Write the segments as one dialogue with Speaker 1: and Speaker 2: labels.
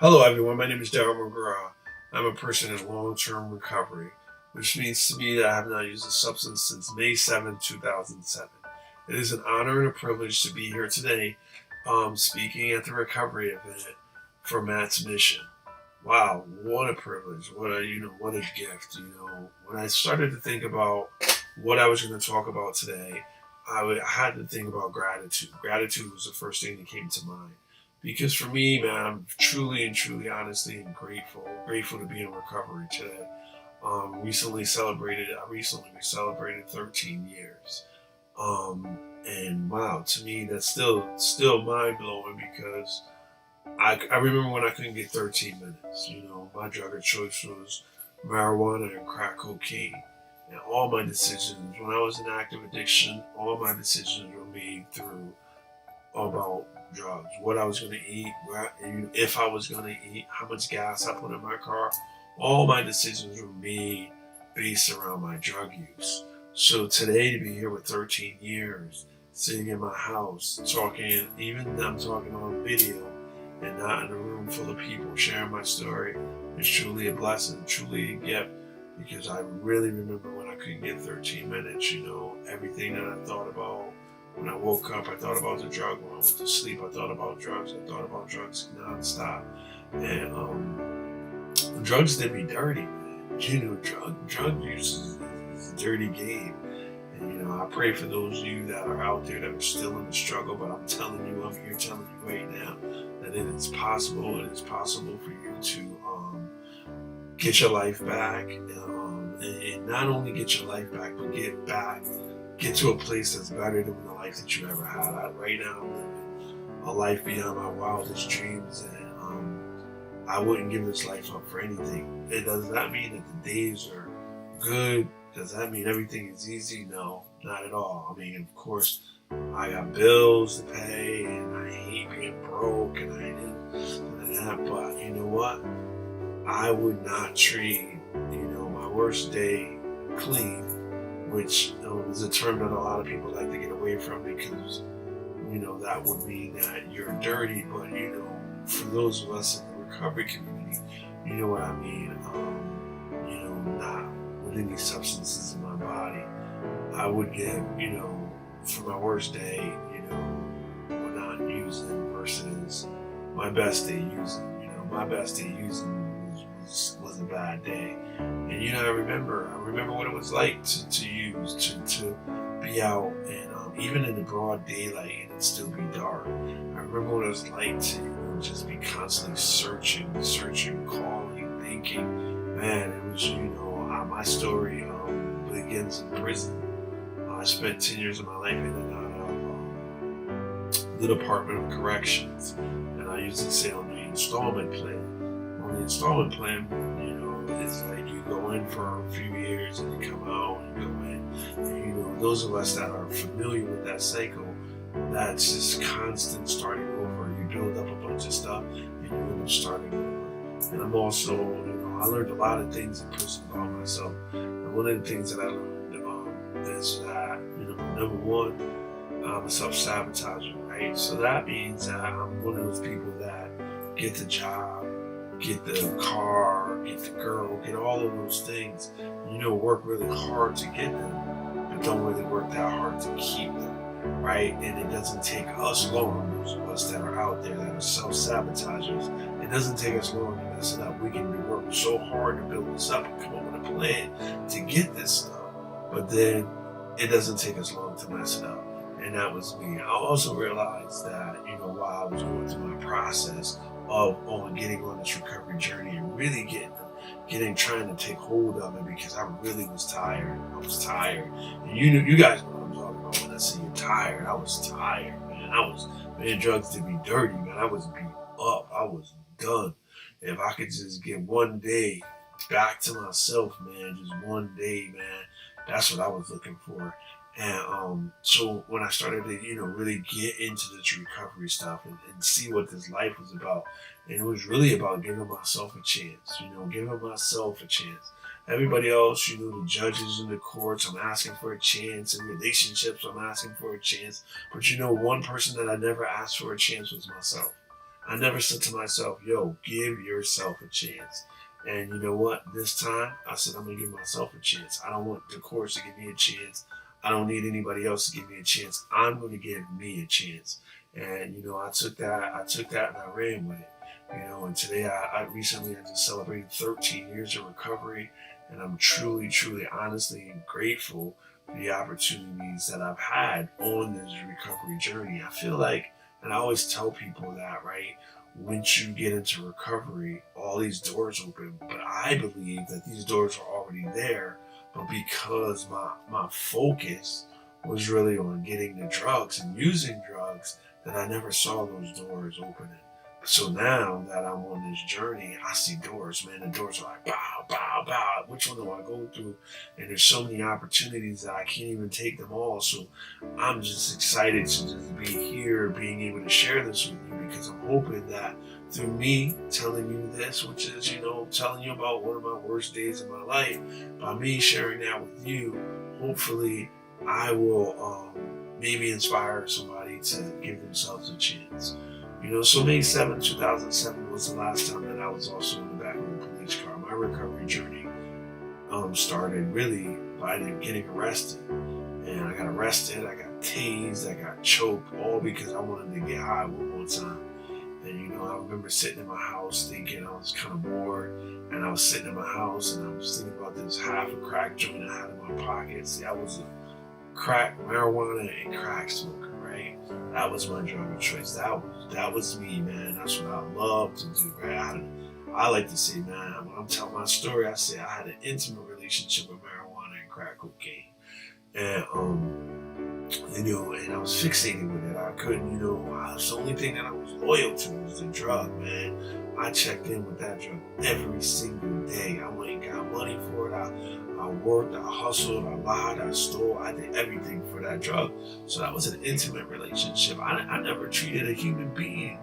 Speaker 1: Hello, everyone. My name is Daryl McGraw. I'm a person in long-term recovery, which means to me that I have not used a substance since May 7, 2007. It is an honor and a privilege to be here today, speaking at the recovery event for Matt's mission. Wow, what a privilege! What a gift! When I started to think about what I was going to talk about today, I had to think about gratitude. Gratitude was the first thing that came to mind. Because for me, man, I'm truly and truly, honestly, and grateful to be in recovery today. I recently we celebrated 13 years. And wow, to me, that's still mind blowing because I remember when I couldn't get 13 minutes. My drug of choice was marijuana and crack cocaine. And all my decisions, when I was in active addiction, all my decisions were made through about drugs, what I was going to eat, if I was going to eat, how much gas I put in my car. All my decisions were made based around my drug use. So today, to be here with 13 years, sitting in my house, talking, even I'm talking on video and not in a room full of people sharing my story, is truly a blessing, truly a gift. Because I really remember when I couldn't get 13 minutes, everything that I thought about. When I woke up, I thought about the drug. When I went to sleep, I thought about drugs. I thought about drugs nonstop. And drugs did me dirty, man. Drug use is a dirty game. And I pray for those of you that are out there that are still in the struggle. But I'm here telling you right now that it is possible. It is possible for you to get your life back, and not only get your life back, but get to a place that's better than the life that you ever had. Right now, I'm living a life beyond my wildest dreams, and I wouldn't give this life up for anything. It does not mean that the days are good. Does that mean everything is easy? No, not at all. I mean, of course, I got bills to pay, and I hate being broke, and I didn't that. But you know what? I would not trade, my worst day clean, which is a term that a lot of people like to get away from because, that would mean that you're dirty. But, for those of us in the recovery community, you know what I mean, not with any substances in my body. I would give, for my worst day, we're not using versus my best day using. My best day using was a bad day. And I remember what it was like to use, to be out and even in the broad daylight and it still be dark. I remember what it was like to just be constantly searching, calling, thinking. Man, it was my story begins in prison. I spent 10 years of my life in the Department of Corrections, and I used to say on the installment plan. On the installment plan, it's like you go in for a few years and you come out and you go in. And, those of us that are familiar with that cycle, that's just constant starting over. You build up a bunch of stuff and you end up starting over. And I'm also, I learned a lot of things in prison about myself. And one of the things that I learned is that, number one, I'm a self-sabotager, right? So that means that I'm one of those people that get the job, get the car, get the girl, get all of those things. Work really hard to get them, but don't really work that hard to keep them, right? And it doesn't take us long, those of us that are out there that are self-sabotagers, it doesn't take us long to mess it up. We can work so hard to build this up and come up with a plan to get this stuff, but then it doesn't take us long to mess it up. And that was me. I also realized that, while I was going through my process of getting on this recovery journey and really trying to take hold of it, because I really was tired. I was tired. And you guys know what I'm talking about when I say you're tired. I was tired, man. Drugs did me dirty, man. I was beat up. I was done. If I could just get one day back to myself, man, just one day, man, that's what I was looking for. And so when I started to, really get into this recovery stuff and see what this life was about, and it was really about giving myself a chance, giving myself a chance. Everybody else, the judges in the courts, I'm asking for a chance. In relationships, I'm asking for a chance. But one person that I never asked for a chance was myself. I never said to myself, yo, give yourself a chance. And you know what? This time, I said, I'm going to give myself a chance. I don't want the course to give me a chance. I don't need anybody else to give me a chance. I'm going to give me a chance. And, I took that and I ran with it. And today I recently I just celebrated 13 years of recovery. And I'm truly, truly, honestly grateful for the opportunities that I've had on this recovery journey. I feel like, and I always tell people that, right? Once you get into recovery, all these doors open. But I believe that these doors are already there, but because my focus was really on getting the drugs and using drugs, that I never saw those doors opening. So now that I'm on this journey, I see doors, man. The doors are like, bow, bow, bow. Which one do I go through? And there's so many opportunities that I can't even take them all. So I'm just excited to just be here, being able to share this with you, because I'm hoping that through me telling you this, which is, telling you about one of my worst days in my life, by me sharing that with you, hopefully I will maybe inspire somebody to give themselves a chance. So May 7th, 2007 was the last time that I was also in the back of a police car. My recovery journey started really by getting arrested. And I got arrested, I got tased, I got choked, all because I wanted to get high one more time. And I remember sitting in my house thinking I was kind of bored. And I was sitting in my house and I was thinking about this half a crack joint I had in my pocket. See, I was a marijuana and crack smoker, right? That was my drug of choice. That was me, man. That's what I love to do, right? I like to say, man, when I'm telling my story, I say I had an intimate relationship with marijuana and crack cocaine. And and I was fixated with it. I couldn't, it's the only thing that I was loyal to was the drug, man. I checked in with that drug every single day. I went and got money for it. I worked, I hustled, I lied, I stole, I did everything for that drug. So that was an intimate relationship. I never treated a human being.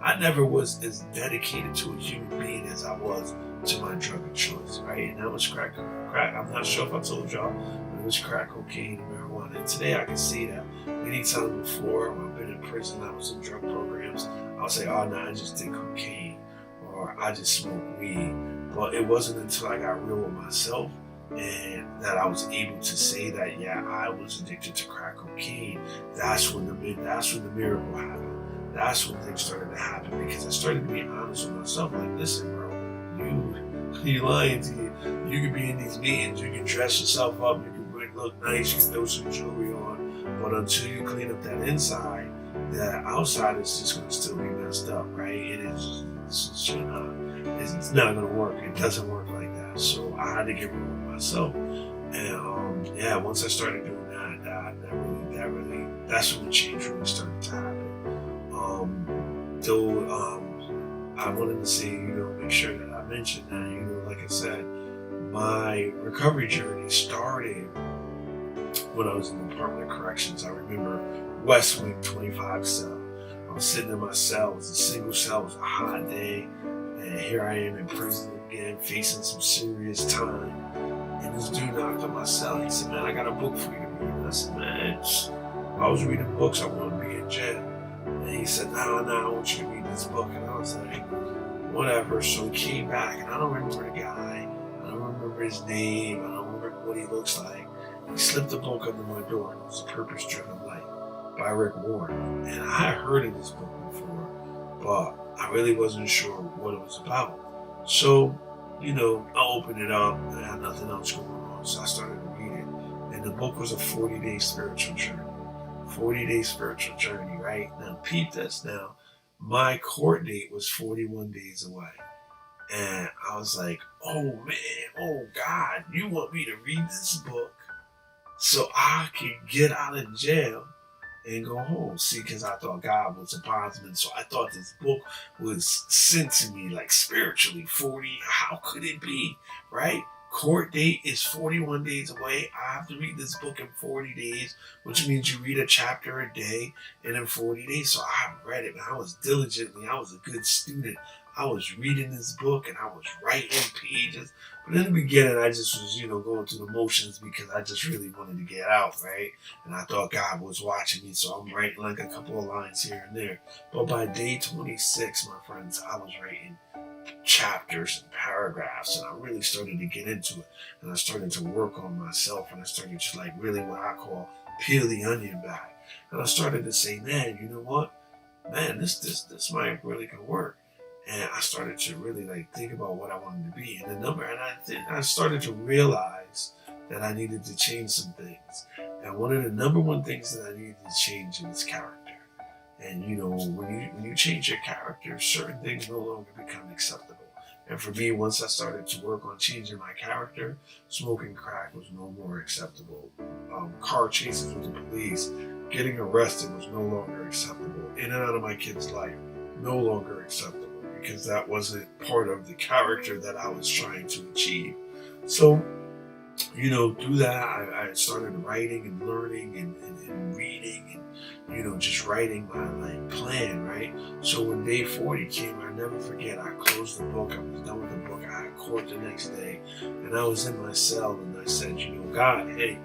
Speaker 1: I never was as dedicated to a human being as I was to my drug of choice, right? And that was crack. I'm not sure if I told y'all, but it was crack cocaine and marijuana. And today I can see that many times before, when I've been in prison, I was in drug programs, I'll say, oh no, I just did cocaine, or I just smoked weed. But it wasn't until I got real with myself and that I was able to say that, yeah, I was addicted to crack cocaine. That's when the miracle happened. That's when things started to happen, because I started to be honest with myself. Like, listen, bro, you lying to you. You could be in these meetings, you can dress yourself up, you can look nice, you can throw some jewelry on, but until you clean up that inside, the outside is just going to still be messed up, right? It's not going to work. It doesn't work like that. So I had to get rid of myself. And once I started doing that's when the change really started to happen. I wanted to say, make sure that I mentioned that, like I said, my recovery journey started when I was in the Department of Corrections. I remember West Wing 25 cell. I was sitting in my cell. It was a single cell. It was a hot day. And here I am in prison again, facing some serious time. And this dude knocked on my cell. He said, man, I got a book for you to read. And I said, man, if I was reading books, I wouldn't be in jail. And he said, no, I want you to read this book. And I was like, whatever. So he came back, and I don't remember the guy. I don't remember his name. I don't remember what he looks like. He slipped the book under my door, and it was A Purpose-Driven Life by Rick Warren. And I had heard of this book before, but I really wasn't sure what it was about. So, I opened it up, and I had nothing else going on, so I started to read it. And the book was a 40-day spiritual journey. 40-day spiritual journey, right? Now, peep this now. My court date was 41 days away. And I was like, oh man, oh God, you want me to read this book so I can get out of jail and go home? See, because I thought God was a bondsman. So I thought this book was sent to me like spiritually. 40, how could it be, right? Court date is 41 days away. I have to read this book in 40 days, which means you read a chapter a day and in 40 days. So I read it, and I was I was a good student. I was reading this book and I was writing pages But in the beginning, I just was, going through the motions because I just really wanted to get out, right? And I thought God was watching me, so I'm writing like a couple of lines here and there. But by day 26, my friends, I was writing chapters and paragraphs, and I really started to get into it. And I started to work on myself, and I started to like really what I call peel the onion back. And I started to say, man, you know what? Man, this might really could work. And I started to really like think about what I wanted to be, and I started to realize that I needed to change some things. And one of the number one things that I needed to change was character. And when you change your character, certain things no longer become acceptable. And for me, once I started to work on changing my character, smoking crack was no more acceptable. Car chases with the police, getting arrested was no longer acceptable. In and out of my kid's life, no longer acceptable, because that wasn't part of the character that I was trying to achieve. So, through that, I started writing and learning and reading and, just writing my like plan, right? So when day 40 came, I never forget, I closed the book, I was done with the book, I had court the next day, and I was in my cell and I said, God, hey,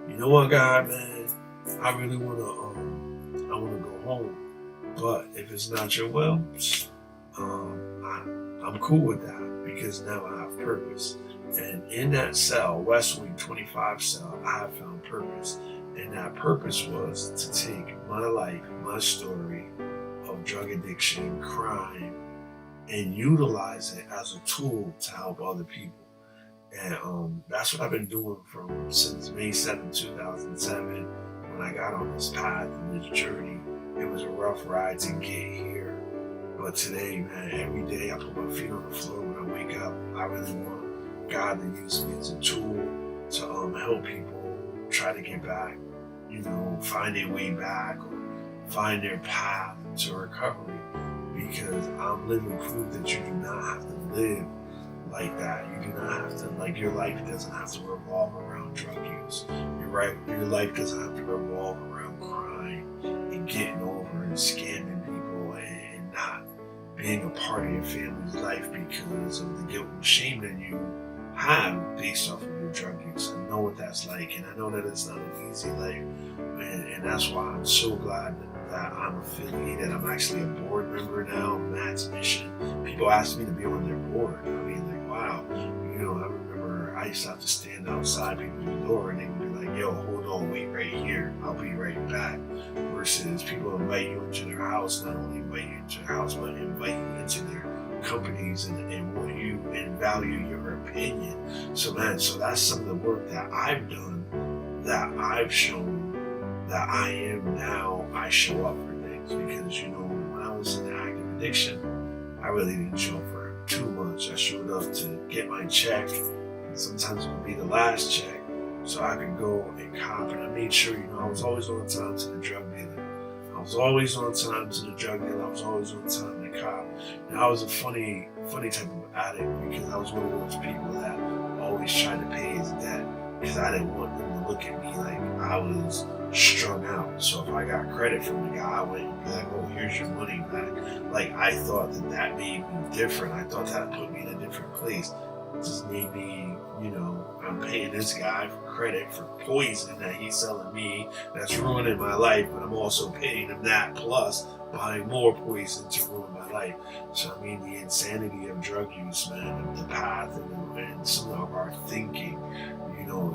Speaker 1: you know what, God, man, I really I wanna go home. But if it's not your will, I'm cool with that because now I have purpose. And in that cell, West Wing 25 cell, I have found purpose. And that purpose was to take my life, my story of drug addiction, crime, and utilize it as a tool to help other people. And that's what I've been doing since May 7, 2007, when I got on this path and this journey. It was a rough ride to get here. But today, man, every day I put my feet on the floor when I wake up. I really want God to use me as a tool to help people try to get back, find their way back or find their path to recovery. Because I'm living proof that you do not have to live like that. You do not have to, like, your life doesn't have to revolve around drug use. Your life doesn't have to revolve around crime and getting over and scamming people and not being a part of your family's life because of the guilt and shame that you have based off of your drug use. I know what that's like, and I know that it's not an easy life, and that's why I'm so glad that I'm affiliated. I'm actually a board member now, Matt's Mission. People ask me to be on their board. I mean, like, wow. I remember I used to have to stand outside people's door and they would be like, yo, hold on, wait right here, I'll be right back. Versus people invite you into their house, not only invite you into their house, but invite you into their companies and want you and value your opinion. So that's some of the work that I've done, that I've shown that I am now. I show up for things because, when I was in active addiction, I really didn't show up for too much. I showed up to get my check, and sometimes it would be the last check, so I could go and cop. And I made sure, I was always on time to the drug dealer. I was always on time to the drug dealer. I was always on time to cop. And I was a funny type of addict because I was one of those people that always tried to pay his debt because I didn't want them to look at me like I was strung out. So if I got credit from the guy, I went and be like, oh, here's your money back. Like, I thought that made me different. I thought that put me in a different place. It just made me, I'm paying this guy for credit for poison that he's selling me that's ruining my life, but I'm also paying him that plus buying more poison to ruin my life. So the insanity of drug use, man, the path and some of our thinking,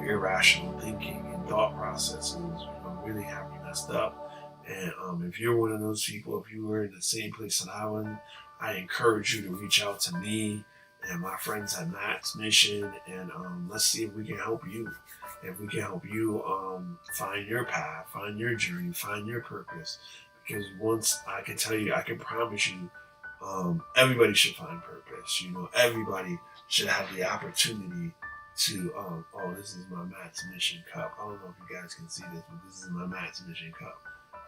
Speaker 1: irrational thinking and thought processes, really have me messed up. And if you're one of those people, if you were in the same place that I was, I encourage you to reach out to me and my friends at Matt's Mission, and let's see if we can help you. If we can help you find your path, find your journey, find your purpose. Because once I can tell you, I can promise you, everybody should find purpose. Everybody should have the opportunity to, this is my Matt's Mission cup. I don't know if you guys can see this, but this is my Matt's Mission cup.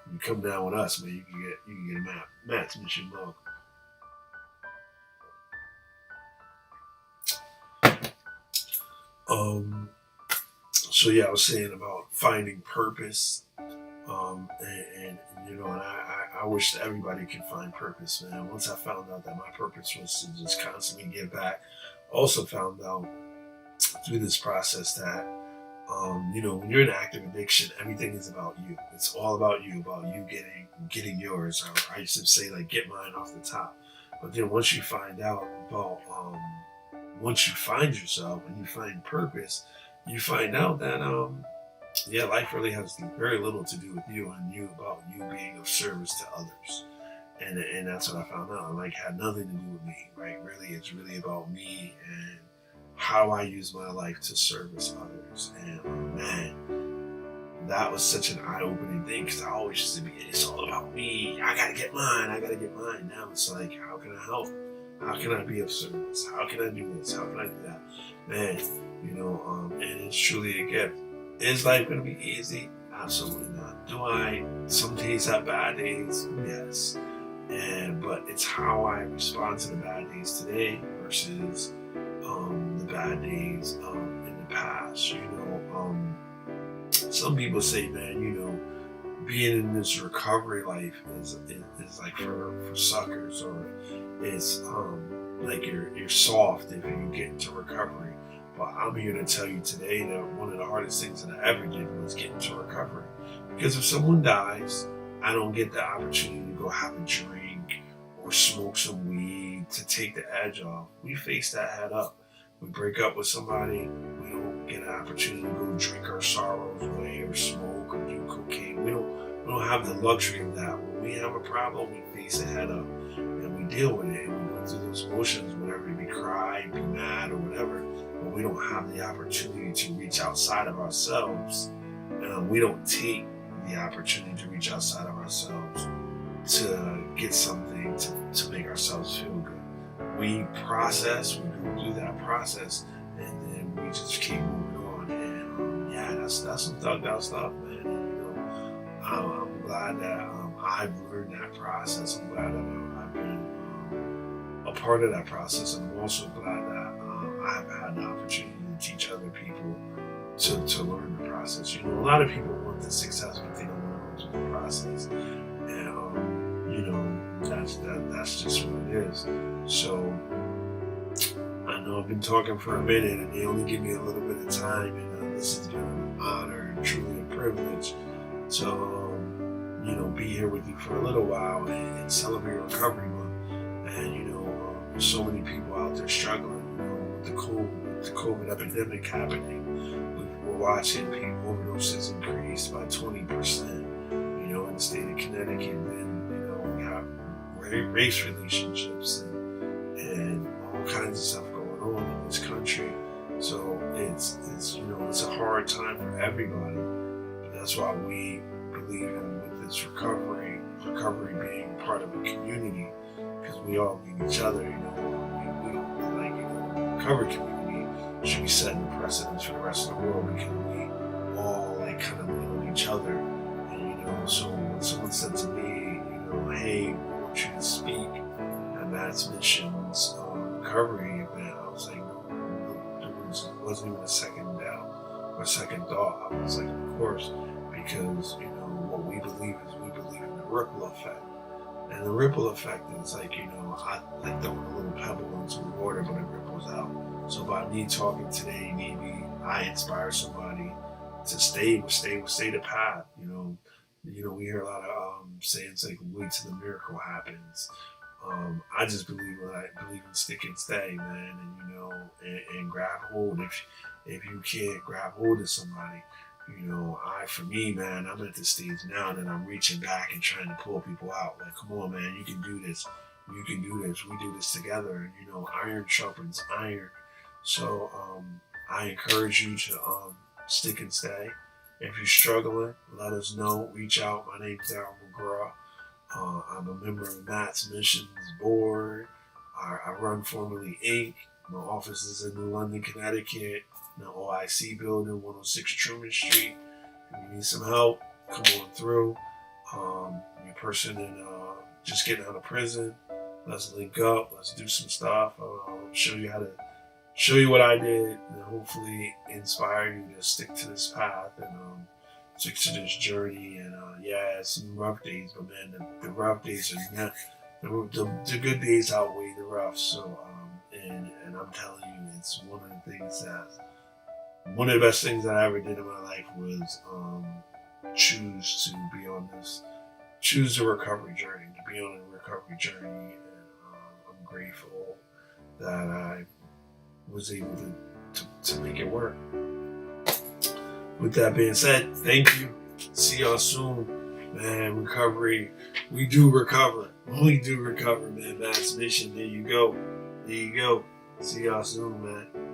Speaker 1: If you come down with us, man, you can get a Matt's Mission mug. So yeah, I was saying about finding purpose, and I wish that everybody could find purpose, man. Once I found out that my purpose was to just constantly give back, also found out through this process that when you're in active addiction, everything is about you. It's all about you getting yours. Or I used to say like get mine off the top. But then once you find out about once you find yourself and you find purpose, you find out that life really has very little to do with you and you about you being of service to others. And that's what I found out. Like had nothing to do with me, right? Really, it's really about me and how I use my life to service others. And man, that was such an eye-opening thing because I always used to be, it's all about me. I gotta get mine. Now it's like, how can I help? How can I be of service? How can I do this? How can I do that? Man, and it's truly a gift. Is life gonna be easy? Absolutely not. Do I some days have bad days? Yes. But it's how I respond to the bad days today versus the bad days in the past. Some people say, man, being in this recovery life is like for suckers, or it's like you're soft if you get into recovery. But I'm here to tell you today that one of the hardest things that I ever did was get into recovery. Because if someone dies, I don't get the opportunity to go have a drink or smoke some weed to take the edge off. We face that head up. We break up with somebody, we don't get an opportunity to go drink our sorrows away or smoke or do cocaine. We don't have the luxury of that. When we have a problem, we face it head up and we deal with it and we go through those emotions, whatever, we cry, be mad or whatever, but we don't have the opportunity to reach outside of ourselves. We don't take the opportunity to reach outside of ourselves to get something to make ourselves feel good. We process, we go through that process, and then we just keep moving on. And that's some thugged out stuff, man. And, I'm glad that I've learned that process. I'm glad that I've been a part of that process, and I'm also glad that I've had the opportunity to teach other people to learn the process. A lot of people want the success, but they don't want to go through the process. And that's just what it is. So I know I've been talking for a minute, and they only give me a little bit of time, and this has been an honor and truly a privilege to be here with you for a little while and celebrate Recovery Month. And there's so many people out there struggling, with the COVID epidemic happening. We're watching people overdoses increase by 20%, in the state of Connecticut. And we have race relationships and all kinds of stuff going on in this country. So it's a hard time for everybody. But that's why we believe in with this recovery being part of a community, because we all need each other. We don't like recovery community should be setting the precedence for the rest of the world, because we all kind of lean on each other. And so when someone said to me, hey, we want you to speak at Matt's Mission's recovery event, I was like, no, there wasn't even a second doubt or a second thought. I was like, of course, because what we believe in the ripple effect. And the ripple effect is I like throwing a little pebble into the water, but it ripples out. So by me talking today, maybe I inspire somebody to stay the path. We hear a lot of sayings like "wait till the miracle happens." I just believe in stick and stay, man, and grab hold. If you can't grab hold of somebody, for me, man, I'm at the stage now that I'm reaching back and trying to pull people out. Like, come on, man, you can do this. You can do this. We do this together. And, iron sharpens iron. So I encourage you to stick and stay. If you're struggling, let us know. Reach out. My name's Daryl McGraw. I'm a member of Matt's Missions Board. I run Formerly Inc. My office is in New London, Connecticut, in the OIC building, 106 Truman Street. If you need some help, come on through. You're a person in just getting out of prison, let's link up. Let's do some stuff. Show you what I did, and hopefully inspire you to stick to this path and stick to this journey. And it's some rough days, but man, the rough days are not the good days outweigh the rough. So and I'm telling you, it's one of the things that one of the best things that I ever did in my life was choose to be on this, choose a recovery journey, to be on a recovery journey. And I'm grateful that I was able to make it work. With that being said, thank you. See y'all soon. Man, recovery. We do recover. We do recover, man. Mass Mission. There you go. There you go. See y'all soon, man.